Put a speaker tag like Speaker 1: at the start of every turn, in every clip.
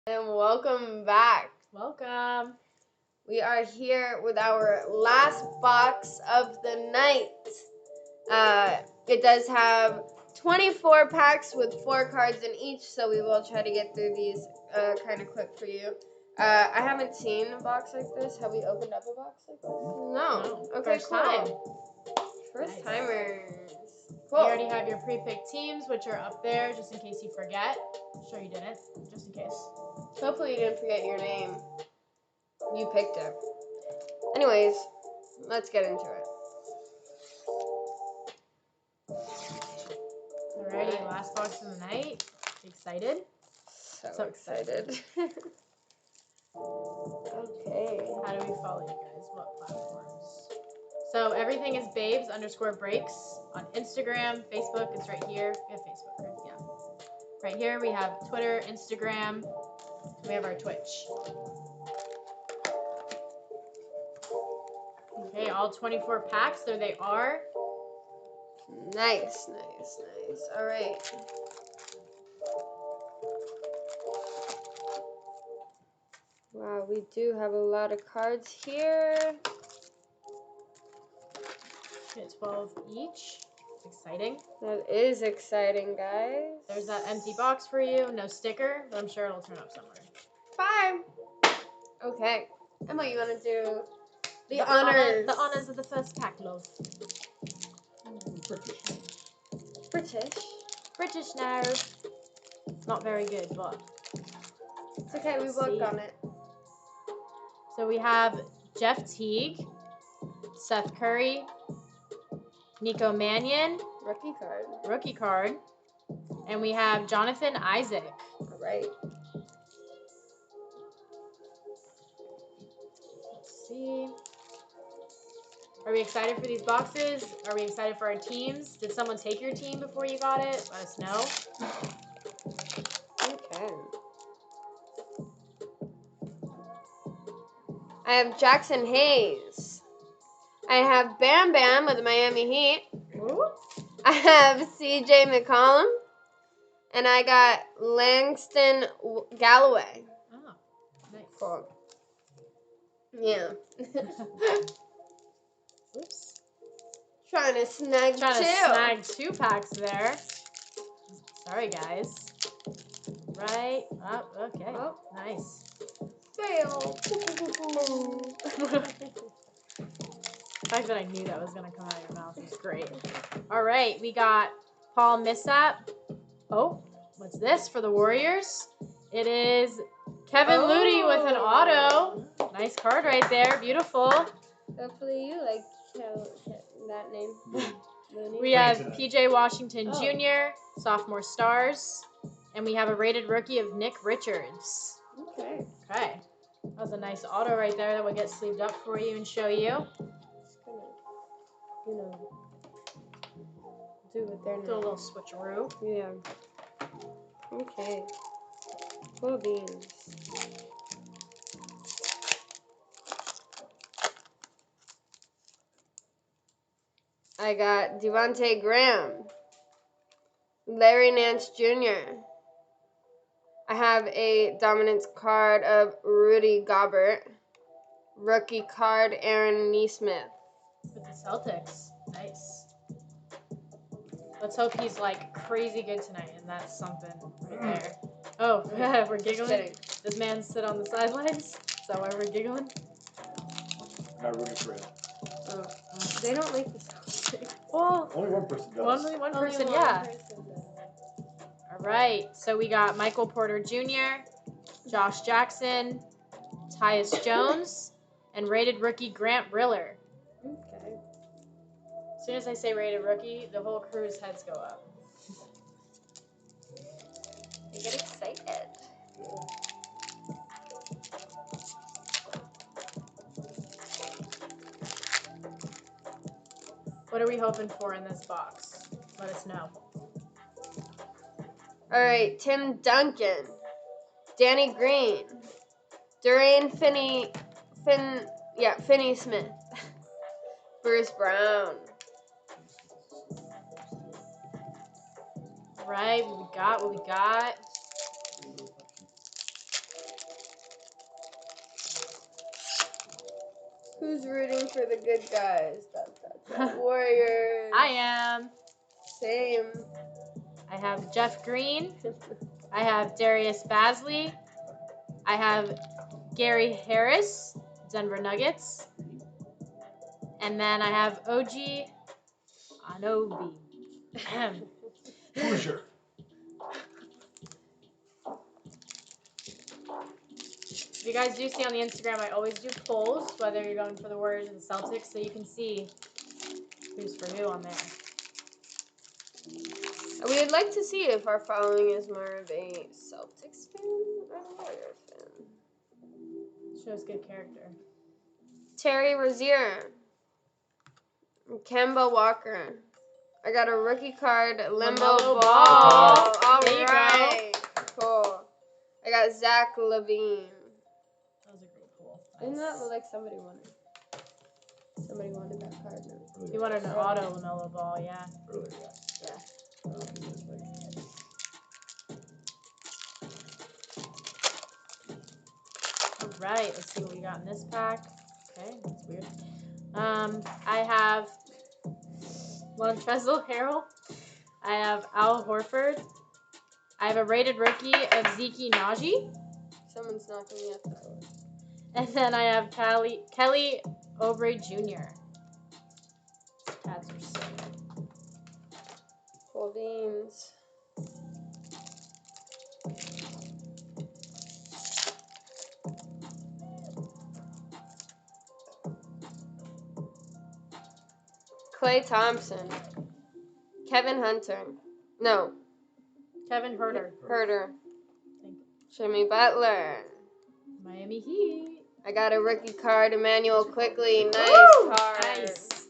Speaker 1: And welcome back.
Speaker 2: Welcome.
Speaker 1: We are here with our last box of the night. It does have 24 packs with 4 cards in each, so we will try to get through these kind of quick for you. I haven't seen a box like this. Have we opened up a box like this? No. Okay,
Speaker 2: First time.
Speaker 1: First timers.
Speaker 2: Cool. You already have your pre-picked teams, which are up there, just in case you forget. Sure you didn't, just in case.
Speaker 1: Hopefully you didn't forget your name. You picked it. Anyways, let's get into it.
Speaker 2: Alrighty, last box of the night. Excited?
Speaker 1: So excited. Okay.
Speaker 2: How do we follow you guys? What platforms? So everything is babes_breaks on Instagram, Facebook. It's right here. We have Facebook, right? Yeah. Right here we have Twitter, Instagram. We have our Twitch. Okay, all 24 packs. There they are.
Speaker 1: Nice. All right. Wow, we do have a lot of cards here.
Speaker 2: Get 12 each. Exciting.
Speaker 1: That is exciting, guys.
Speaker 2: There's that empty box for you. No sticker, but I'm sure it'll turn up somewhere.
Speaker 1: 5. Okay. Emma, you want to do the honors?
Speaker 2: The honors of the first pack, love. British now. It's not very good, but
Speaker 1: it's okay. We worked on it.
Speaker 2: So we have Jeff Teague, Seth Curry, Nico Mannion, rookie card, and we have Jonathan Isaac.
Speaker 1: All right.
Speaker 2: Let's see. Are we excited for these boxes? Are we excited for our teams? Did someone take your team before you got it? Let us know.
Speaker 1: Okay. I have Jackson Hayes. I have Bam Bam with the Miami Heat.
Speaker 2: Ooh.
Speaker 1: I have CJ McCollum. And I got Langston Galloway.
Speaker 2: Oh, nice.
Speaker 1: Cool. Yeah.
Speaker 2: Oops.
Speaker 1: Trying to snag
Speaker 2: two packs there. Sorry, guys. Right. Oh, okay.
Speaker 1: Oh.
Speaker 2: Nice.
Speaker 1: Fail.
Speaker 2: The fact that I knew that was going to come out of your mouth is great. All right. We got Paul Millsap. Oh, what's this for the Warriors? It is Kevin Looney with an auto. Nice card right there. Beautiful.
Speaker 1: Hopefully you like that name. Looney.
Speaker 2: We have PJ Washington Jr., sophomore stars. And we have a rated rookie of Nick Richards.
Speaker 1: Okay.
Speaker 2: Okay. That was a nice auto right there that will get sleeved up for you and show you.
Speaker 1: Just gonna, do it there now.
Speaker 2: Do a little switcheroo.
Speaker 1: Yeah. Okay. Cool beans. I got Devontae Graham. Larry Nance Jr. I have a dominance card of Rudy Gobert. Rookie card, Aaron Nesmith.
Speaker 2: With the Celtics. Nice. Let's hope he's like crazy good tonight, and that's something right there. Oh, we're giggling. Does man sit on the sidelines? Is that why we're giggling?
Speaker 3: Not rooting for him.
Speaker 1: Oh, they don't like the Celtics.
Speaker 2: Well,
Speaker 3: only one person does.
Speaker 2: Only one person, yeah. All right, so we got Michael Porter Jr., Josh Jackson, Tyus Jones, and rated rookie Grant Riller.
Speaker 1: Okay.
Speaker 2: As soon as I say rated rookie, the whole crew's heads go up.
Speaker 1: You get excited.
Speaker 2: What are we hoping for in this box? Let us know.
Speaker 1: All right, Tim Duncan, Danny Green, Dorian Finney-Smith, Bruce Brown.
Speaker 2: All right, what we got?
Speaker 1: Who's rooting for the good guys? Warriors.
Speaker 2: I am.
Speaker 1: Same.
Speaker 2: I have Jeff Green. I have Darius Basley. I have Gary Harris, Denver Nuggets. And then I have OG Anobi.
Speaker 3: Hoosier.
Speaker 2: If you guys do see on the Instagram, I always do polls, whether you're going for the Warriors or the Celtics, so you can see who's for who on there.
Speaker 1: We'd like to see if our following is more of a Celtics fan or a Warrior fan.
Speaker 2: Shows good character.
Speaker 1: Terry Rozier. Kemba Walker. I got a rookie card, Limbo
Speaker 2: LaMelo
Speaker 1: Ball.
Speaker 2: Ball.
Speaker 1: All
Speaker 2: There you
Speaker 1: right. Cool. I got Zach LaVine.
Speaker 2: That was a great pool.
Speaker 1: Isn't that like somebody wanted? Somebody wanted that card now.
Speaker 2: You wanted an auto LaMelo Ball, yeah.
Speaker 3: Earlier,
Speaker 2: Yeah. All right, let's see what we got in this pack. Okay, that's weird. I have Montrezl Harrell. I have Al Horford. I have a rated rookie of Zeke Naji.
Speaker 1: Someone's knocking me at the door.
Speaker 2: And then I have Kelly Oubre Jr. Cats are sick.
Speaker 1: Cool beans. Klay Thompson. Kevin Hunter. No.
Speaker 2: Kevin Herter.
Speaker 1: Herter.
Speaker 2: Thank you.
Speaker 1: Jimmy Butler.
Speaker 2: Miami Heat.
Speaker 1: I got a rookie card, Emmanuel Quickly. Nice
Speaker 2: Woo!
Speaker 1: card.
Speaker 2: Nice.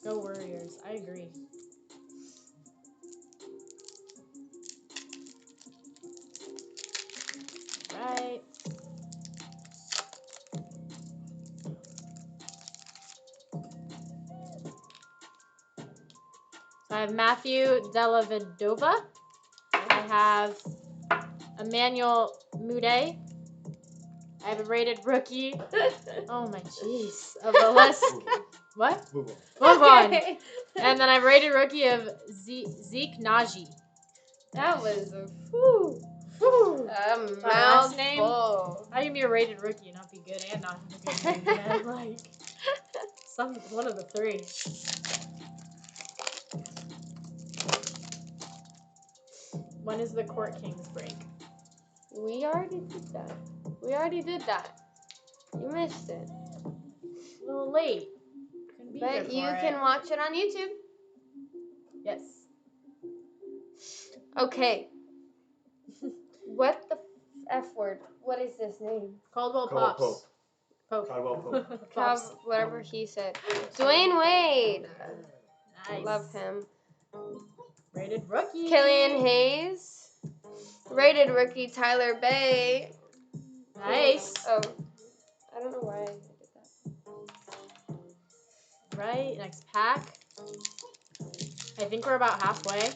Speaker 2: Go Warriors. I agree. Right. So I have Matthew Dellavedova. I have Emmanuel Mude. I have a rated rookie. Oh my jeez. Of what?
Speaker 3: Move on.
Speaker 2: Move on.
Speaker 1: Okay.
Speaker 2: And then I have a rated rookie of Zeke Naji.
Speaker 1: That was a
Speaker 2: last name?
Speaker 1: mouthful.
Speaker 2: How can you be a rated rookie and not be good and not have a good name? Man? Like one of the three. When is the Court Kings break?
Speaker 1: We already did that. You missed it.
Speaker 2: A little late. Couldn't be here
Speaker 1: But you
Speaker 2: for
Speaker 1: can
Speaker 2: it.
Speaker 1: watch it on YouTube.
Speaker 2: Yes.
Speaker 1: Okay. What the F word? What is this name?
Speaker 2: Caldwell
Speaker 3: Caldwell
Speaker 2: Pops. Pope.
Speaker 3: Caldwell Pope.
Speaker 2: Pops.
Speaker 1: Whatever he said. Dwayne Wade.
Speaker 2: Nice.
Speaker 1: Love him.
Speaker 2: Rated rookie.
Speaker 1: Killian Hayes. Rated rookie Tyler Bay.
Speaker 2: Nice.
Speaker 1: Oh. I don't know why I did that.
Speaker 2: Right. Next pack. I think we're about halfway.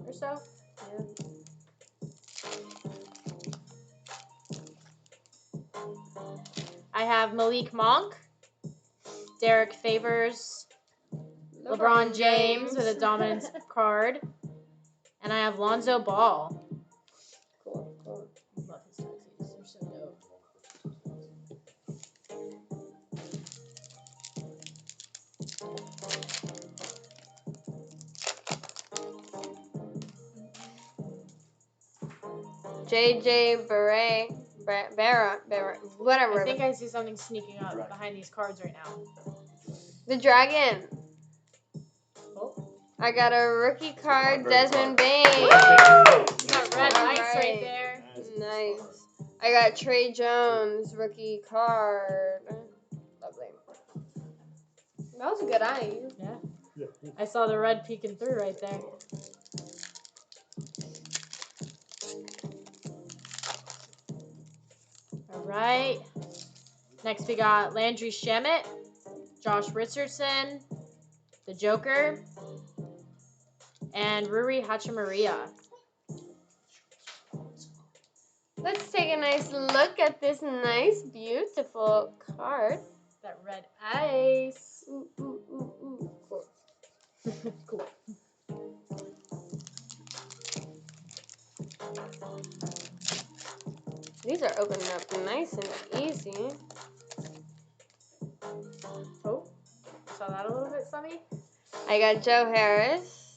Speaker 2: Or so.
Speaker 1: Yeah.
Speaker 2: I have Malik Monk. Derek Favors. LeBron James with a dominance card. And I have Lonzo Ball.
Speaker 1: Cool.
Speaker 2: Love his tattoos. They're so dope.
Speaker 1: JJ Barrett, whatever.
Speaker 2: I think I see something sneaking up behind these cards right now.
Speaker 1: The Dragon.
Speaker 2: Oh.
Speaker 1: I got a rookie card, Desmond Bain.
Speaker 2: You got red
Speaker 1: All
Speaker 2: ice
Speaker 1: right.
Speaker 2: right there.
Speaker 1: Nice. I got Trey Jones, rookie card. Lovely. That was a good eye.
Speaker 2: Yeah. I saw the red peeking through right there. All right. Next we got Landry Shamet, Josh Richardson, the Joker, and Rui Hachimura.
Speaker 1: Let's take a nice look at this nice, beautiful card.
Speaker 2: That red ice.
Speaker 1: Ooh, ooh, ooh, ooh. Cool.
Speaker 2: Cool.
Speaker 1: These are opening up nice and easy.
Speaker 2: Oh, saw that a little bit, Sammy?
Speaker 1: I got Joe Harris.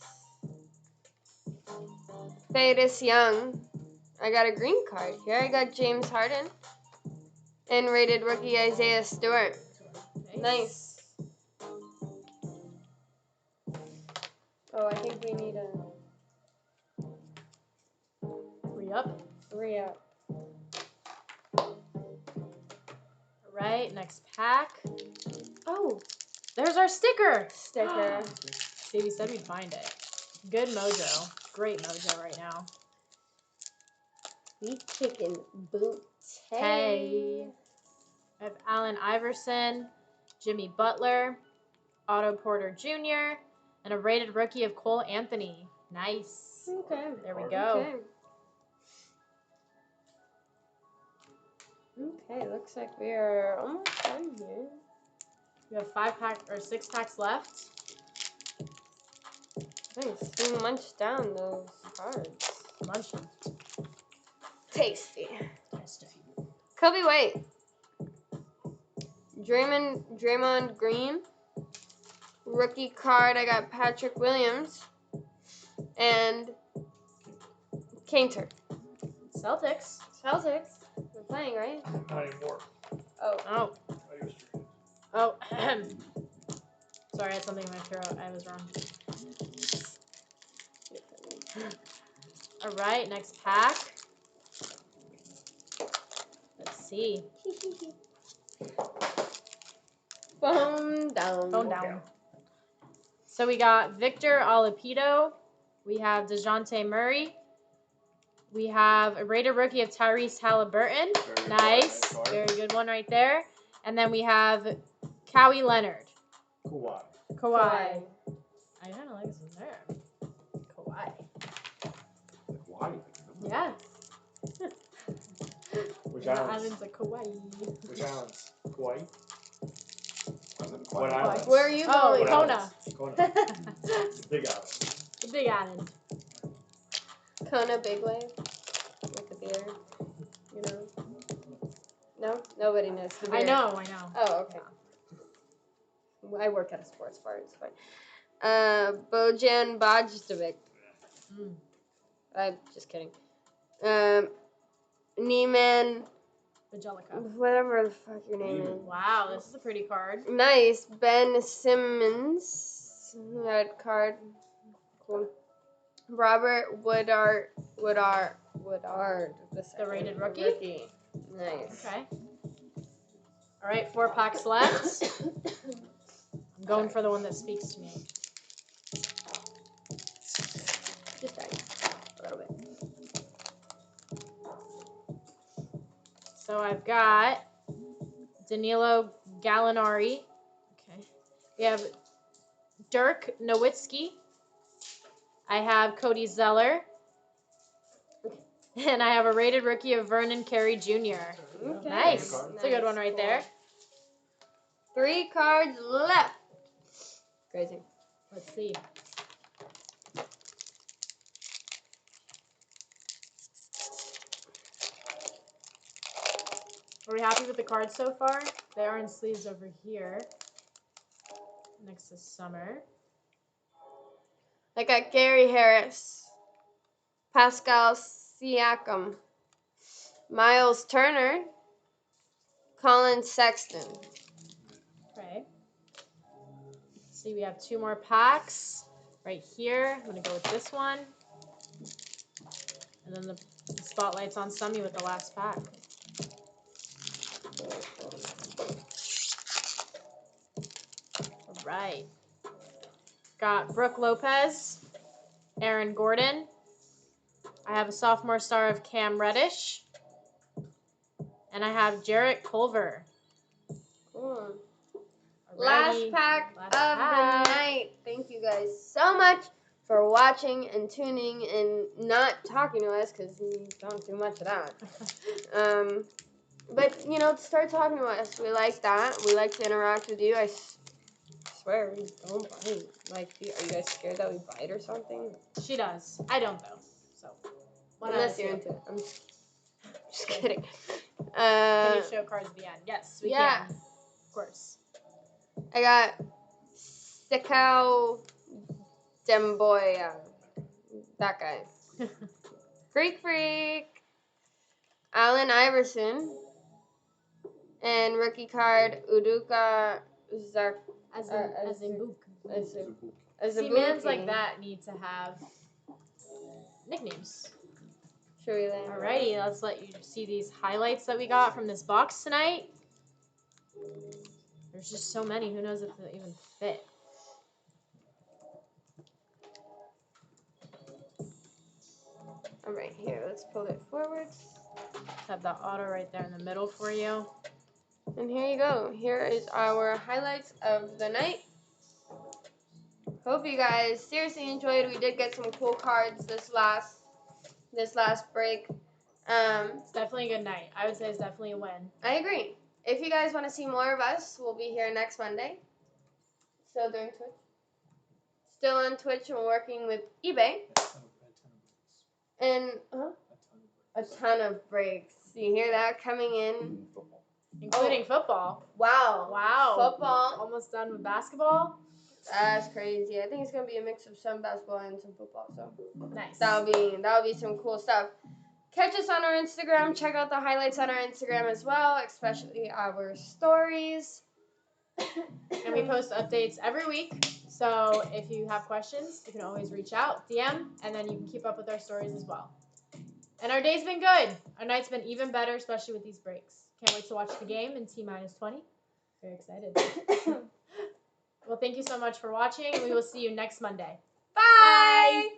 Speaker 1: Thaddeus Young. I got a green card here. I got James Harden. And rated rookie Isaiah Stewart. Nice. Oh, I think we need a
Speaker 2: Re-up.
Speaker 1: re-up.
Speaker 2: Right, next pack.
Speaker 1: Oh,
Speaker 2: There's our sticker.
Speaker 1: sticker.
Speaker 2: See, we said we'd find it. Good mojo. Great mojo right now.
Speaker 1: We kicking boot.
Speaker 2: Hey. I have Allen Iverson, Jimmy Butler, Otto Porter Jr., and a rated rookie of Cole Anthony. Nice.
Speaker 1: Okay.
Speaker 2: There we go.
Speaker 1: Okay, looks like we are almost done here.
Speaker 2: We have 6 packs left.
Speaker 1: Nice. We munched down those cards.
Speaker 2: Munching.
Speaker 1: Tasty.
Speaker 2: Tasty.
Speaker 1: Kobe White. Draymond Green. Rookie card, I got Patrick Williams. And Kainter.
Speaker 2: Celtics.
Speaker 1: Celtics. We're playing, right?
Speaker 3: Not anymore.
Speaker 1: Oh.
Speaker 2: Oh.
Speaker 3: I used to.
Speaker 2: Oh. Sorry, I had something in my throat. I was wrong. All right, next pack. Let's see.
Speaker 1: Bone down.
Speaker 2: Phone down. So we got Victor Oladipo. We have DeJounte Murray. We have a rated rookie of Tyrese Halliburton. Nice. Very good one right there. And then we have Kawhi Leonard.
Speaker 3: Kawhi.
Speaker 2: Kawhi. I kind of like this one there. Kawhi.
Speaker 3: Kawhi.
Speaker 2: Yeah.
Speaker 3: Which
Speaker 2: Yeah,
Speaker 3: islands?
Speaker 2: Island's a Kawhi.
Speaker 3: Which islands? Kauai?
Speaker 4: Wasn't
Speaker 3: What
Speaker 4: quite.
Speaker 3: island?
Speaker 1: Where are you
Speaker 2: Oh,
Speaker 1: going?
Speaker 2: Kona.
Speaker 3: Kona.
Speaker 2: The
Speaker 3: Big island.
Speaker 2: big island.
Speaker 1: Kona Big Wave. With the beer. You know? No? Nobody knows the beer.
Speaker 2: I know.
Speaker 1: Oh, okay. I work at a sports bar. It's fine. Bojan Bogdanovic.
Speaker 2: Mm.
Speaker 1: I'm just kidding. Neiman,
Speaker 2: Angelica.
Speaker 1: whatever the fuck your name is.
Speaker 2: Wow, this is a pretty card.
Speaker 1: Nice. Ben Simmons. Red card. Cool. Robert Woodard.
Speaker 2: The rated rookie?
Speaker 1: Nice.
Speaker 2: Okay. All right, 4 packs left. I'm going for the one that speaks to me.
Speaker 1: Just a little bit.
Speaker 2: So I've got Danilo Gallinari. Okay. We have Dirk Nowitzki. I have Cody Zeller. And I have a rated rookie of Vernon Carey Jr.
Speaker 1: Okay.
Speaker 2: Nice. That's a good one right there.
Speaker 1: 3 cards left. Crazy.
Speaker 2: Let's see. Are we happy with the cards so far? They are in sleeves over here. Next to Summer.
Speaker 1: I got Gary Harris, Pascal Siakam, Miles Turner, Colin Sexton.
Speaker 2: Okay. See, we have 2 more packs right here. I'm going to go with this one. And then the spotlight's on Summy with the last pack. All right. Got Brooke Lopez, Aaron Gordon. I have a sophomore star of Cam Reddish. And I have Jarrett Culver.
Speaker 1: Cool.
Speaker 2: Alrighty.
Speaker 1: Last pack
Speaker 2: Last
Speaker 1: of
Speaker 2: pack.
Speaker 1: the night. Thank you guys so much for watching and tuning and not talking to us because we don't do much of that. But, you know, start talking to us. We like that. We like to interact with you. I swear we don't bite. Like, are you guys scared that we bite or something?
Speaker 2: She does. I don't, though. So,
Speaker 1: Unless you're into it. I'm just kidding.
Speaker 2: Can you show cards at the end? Yes, we can. Of course.
Speaker 1: I got Sikau Demboya. That guy. Greek Freak. Allen Iverson. And rookie card, Uduka
Speaker 2: Azimbuku.
Speaker 1: Azubuki.
Speaker 2: Mans like that need to have nicknames.
Speaker 1: Should we land?
Speaker 2: Alrighty, let's let you see these highlights that we got from this box tonight. There's just so many. Who knows if they'll even fit?
Speaker 1: All right, here, let's pull it forwards.
Speaker 2: Have the auto right there in the middle for you.
Speaker 1: And here you go. Here is our highlights of the night. Hope you guys seriously enjoyed. We did get some cool cards this last break.
Speaker 2: It's definitely a good night. I would say it's definitely a win.
Speaker 1: I agree. If you guys want to see more of us, we'll be here next Monday. Still doing Twitch. Still on Twitch and working with eBay. And a ton of breaks. You hear that coming in?
Speaker 2: Including football.
Speaker 1: Wow. Football.
Speaker 2: Almost done with basketball.
Speaker 1: That's crazy. I think it's gonna be a mix of some basketball and some football. So
Speaker 2: nice.
Speaker 1: That'll be some cool stuff. Catch us on our Instagram. Check out the highlights on our Instagram as well, especially our stories.
Speaker 2: And we post updates every week. So if you have questions, you can always reach out, DM, and then you can keep up with our stories as well. And our day's been good. Our night's been even better, especially with these breaks. Can't wait to watch the game in T-20. Very excited. Well, thank you so much for watching, and we will see you next Monday.
Speaker 1: Bye.